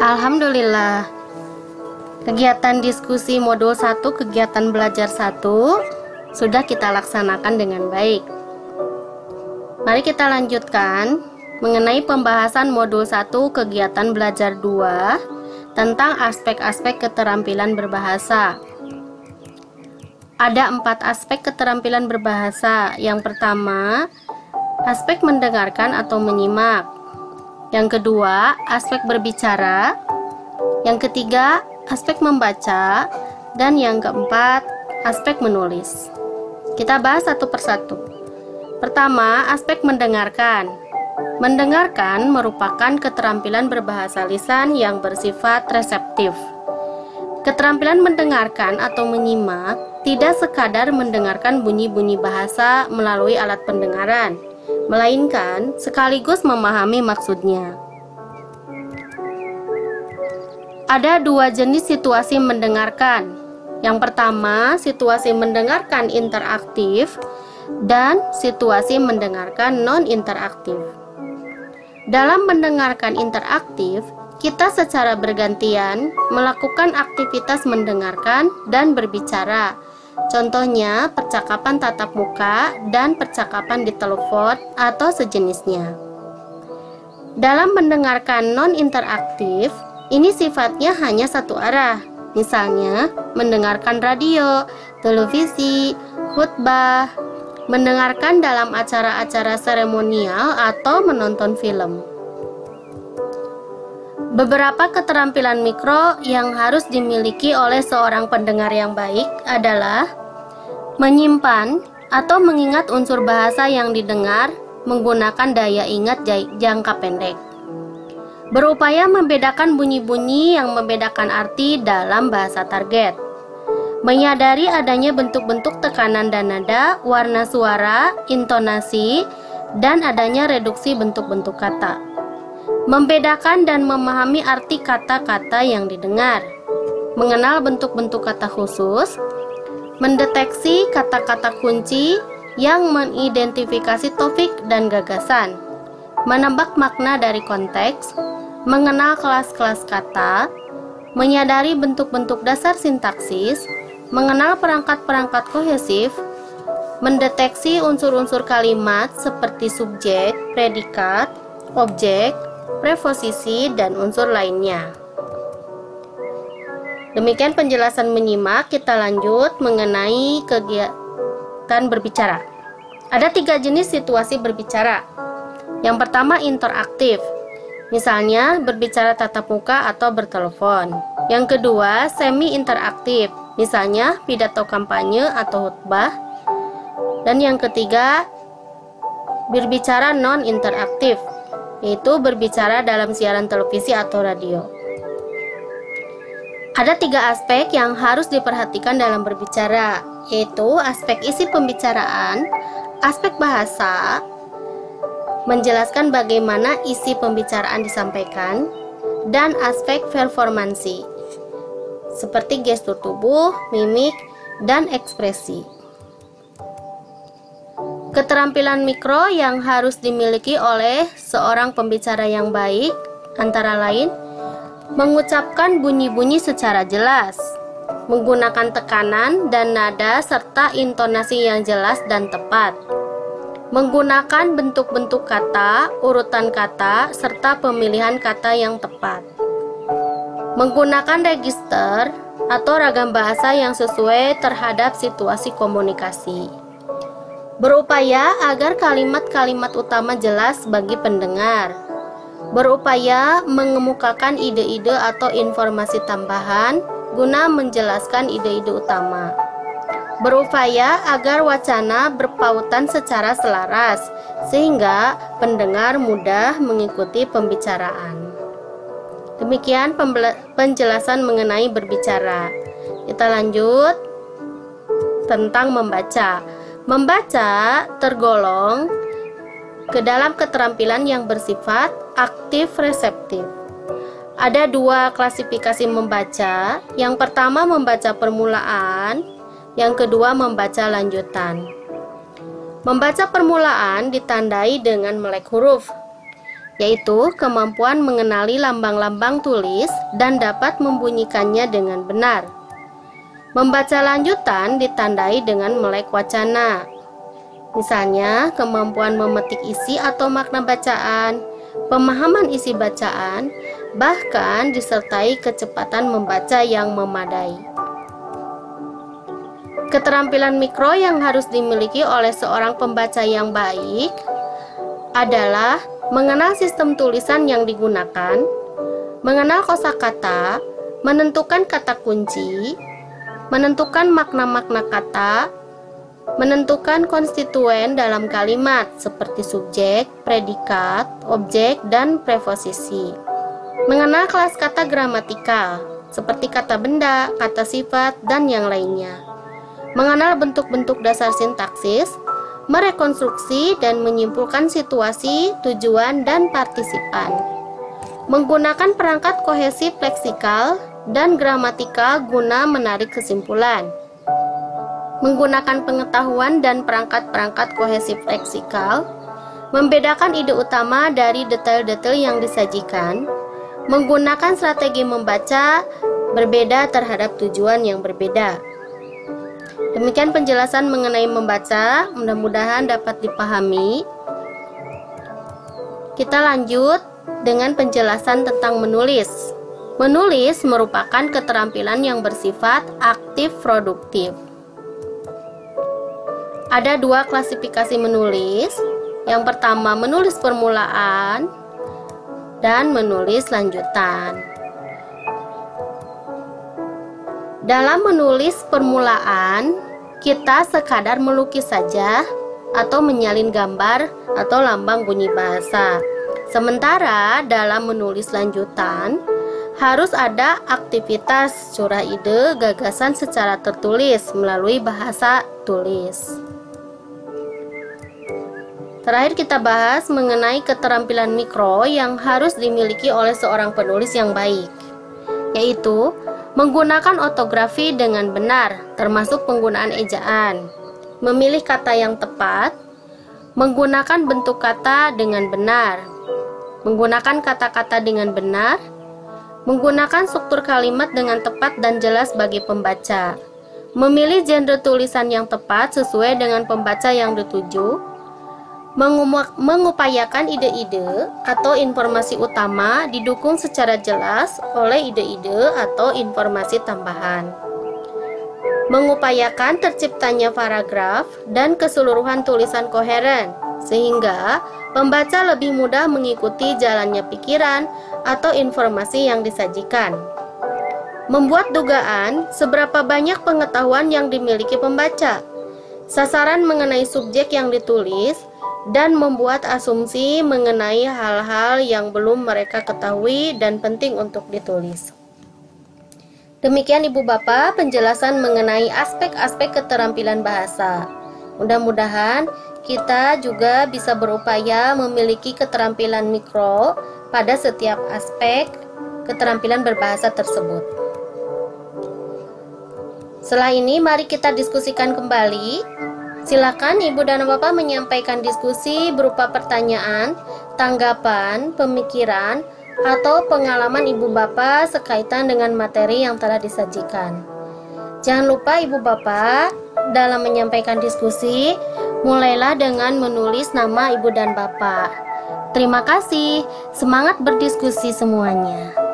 Alhamdulillah, kegiatan diskusi modul 1 kegiatan belajar 1 sudah kita laksanakan dengan baik. Mari kita lanjutkan mengenai pembahasan modul 1 kegiatan belajar 2 tentang aspek-aspek keterampilan berbahasa. Ada 4 aspek keterampilan berbahasa. Yang pertama, aspek mendengarkan atau menyimak. Yang kedua, aspek berbicara. Yang ketiga, aspek membaca. Dan yang keempat, aspek menulis. Kita bahas satu persatu. Pertama, aspek mendengarkan. Mendengarkan merupakan keterampilan berbahasa lisan yang bersifat reseptif. Keterampilan mendengarkan atau menyimak tidak sekadar mendengarkan bunyi-bunyi bahasa melalui alat pendengaran, melainkan sekaligus memahami maksudnya. Ada 2 jenis situasi mendengarkan. Yang pertama, situasi mendengarkan interaktif dan situasi mendengarkan non-interaktif. Dalam mendengarkan interaktif, kita secara bergantian melakukan aktivitas mendengarkan dan berbicara. Contohnya, percakapan tatap muka dan percakapan di telepon atau sejenisnya. Dalam mendengarkan non-interaktif, ini sifatnya hanya satu arah. Misalnya, mendengarkan radio, televisi, khutbah, mendengarkan dalam acara-acara seremonial atau menonton film. Beberapa keterampilan mikro yang harus dimiliki oleh seorang pendengar yang baik adalah menyimpan atau mengingat unsur bahasa yang didengar menggunakan daya ingat jangka pendek. Berupaya membedakan bunyi-bunyi yang membedakan arti dalam bahasa target. Menyadari adanya bentuk-bentuk tekanan dan nada, warna suara, intonasi, dan adanya reduksi bentuk-bentuk kata. Membedakan dan memahami arti kata-kata yang didengar. Mengenal bentuk-bentuk kata khusus. Mendeteksi kata-kata kunci yang mengidentifikasi topik dan gagasan. Menebak makna dari konteks. Mengenal kelas-kelas kata. Menyadari bentuk-bentuk dasar sintaksis. Mengenal perangkat-perangkat kohesif. Mendeteksi unsur-unsur kalimat seperti subjek, predikat, objek, preposisi, dan unsur lainnya. Demikian penjelasan menyimak. Kita lanjut mengenai kegiatan berbicara. Ada 3 jenis situasi berbicara. Yang pertama, interaktif. Misalnya, berbicara tatap muka atau bertelepon. Yang kedua, semi-interaktif. Misalnya, pidato kampanye atau khutbah. Dan yang ketiga, berbicara non-interaktif, yaitu berbicara dalam siaran televisi atau radio. Ada 3 aspek yang harus diperhatikan dalam berbicara, yaitu aspek isi pembicaraan, aspek bahasa, menjelaskan bagaimana isi pembicaraan disampaikan, dan aspek performansi, seperti gestur tubuh, mimik, dan ekspresi. Keterampilan mikro yang harus dimiliki oleh seorang pembicara yang baik antara lain mengucapkan bunyi-bunyi secara jelas, menggunakan tekanan dan nada serta intonasi yang jelas dan tepat, menggunakan bentuk-bentuk kata, urutan kata, serta pemilihan kata yang tepat, menggunakan register atau ragam bahasa yang sesuai terhadap situasi komunikasi. Berupaya agar kalimat-kalimat utama jelas bagi pendengar. Berupaya mengemukakan ide-ide atau informasi tambahan guna menjelaskan ide-ide utama. Berupaya agar wacana berpautan secara selaras sehingga pendengar mudah mengikuti pembicaraan. Demikian penjelasan mengenai berbicara. Kita lanjut tentang membaca. Membaca tergolong ke dalam keterampilan yang bersifat aktif-reseptif. Ada 2 klasifikasi membaca. Yang pertama, membaca permulaan. Yang kedua, membaca lanjutan. Membaca permulaan ditandai dengan melek huruf. yaitu kemampuan mengenali lambang-lambang tulis dan dapat membunyikannya dengan benar. Membaca lanjutan ditandai dengan melek wacana. Misalnya, kemampuan memetik isi atau makna bacaan, pemahaman isi bacaan, bahkan disertai kecepatan membaca yang memadai. Keterampilan mikro yang harus dimiliki oleh seorang pembaca yang baik adalah mengenal sistem tulisan yang digunakan, mengenal kosakata, menentukan kata kunci, menentukan makna-makna kata, menentukan konstituen dalam kalimat seperti subjek, predikat, objek, dan preposisi. Mengenal kelas kata gramatikal seperti kata benda, kata sifat, dan yang lainnya. Mengenal bentuk-bentuk dasar sintaksis, merekonstruksi dan menyimpulkan situasi, tujuan, dan partisipan. Menggunakan perangkat kohesif leksikal dan gramatikal guna menarik kesimpulan. Menggunakan pengetahuan dan perangkat-perangkat kohesif leksikal, membedakan ide utama dari detail-detail yang disajikan, menggunakan strategi membaca berbeda terhadap tujuan yang berbeda. Demikian penjelasan mengenai membaca, mudah-mudahan dapat dipahami. Kita lanjut dengan penjelasan tentang menulis. Menulis merupakan keterampilan yang bersifat aktif produktif. Ada dua klasifikasi menulis. Yang pertama, menulis permulaan dan menulis lanjutan. Dalam menulis permulaan, kita sekadar melukis saja atau menyalin gambar atau lambang bunyi bahasa. Sementara dalam menulis lanjutan, harus ada aktivitas curah ide gagasan secara tertulis melalui bahasa tulis. Terakhir kita bahas mengenai keterampilan mikro yang harus dimiliki oleh seorang penulis yang baik, yaitu menggunakan ortografi dengan benar, termasuk penggunaan ejaan, memilih kata yang tepat, menggunakan bentuk kata dengan benar, menggunakan kata-kata dengan benar, menggunakan struktur kalimat dengan tepat dan jelas bagi pembaca, memilih genre tulisan yang tepat sesuai dengan pembaca yang dituju, mengupayakan ide-ide atau informasi utama didukung secara jelas oleh ide-ide atau informasi tambahan, mengupayakan terciptanya paragraf dan keseluruhan tulisan koheren sehingga pembaca lebih mudah mengikuti jalannya pikiran atau informasi yang disajikan, membuat dugaan seberapa banyak pengetahuan yang dimiliki pembaca, sasaran mengenai subjek yang ditulis, dan membuat asumsi mengenai hal-hal yang belum mereka ketahui dan penting untuk ditulis. Demikian Ibu Bapak penjelasan mengenai aspek-aspek keterampilan bahasa. Mudah-mudahan kita juga bisa berupaya memiliki keterampilan mikro pada setiap aspek keterampilan berbahasa tersebut. Setelah ini mari kita diskusikan kembali. Silakan Ibu dan Bapak menyampaikan diskusi berupa pertanyaan, tanggapan, pemikiran, atau pengalaman Ibu Bapak sekaitan dengan materi yang telah disajikan. Jangan lupa Ibu Bapak dalam menyampaikan diskusi, mulailah dengan menulis nama Ibu dan Bapak. Terima kasih, semangat berdiskusi semuanya.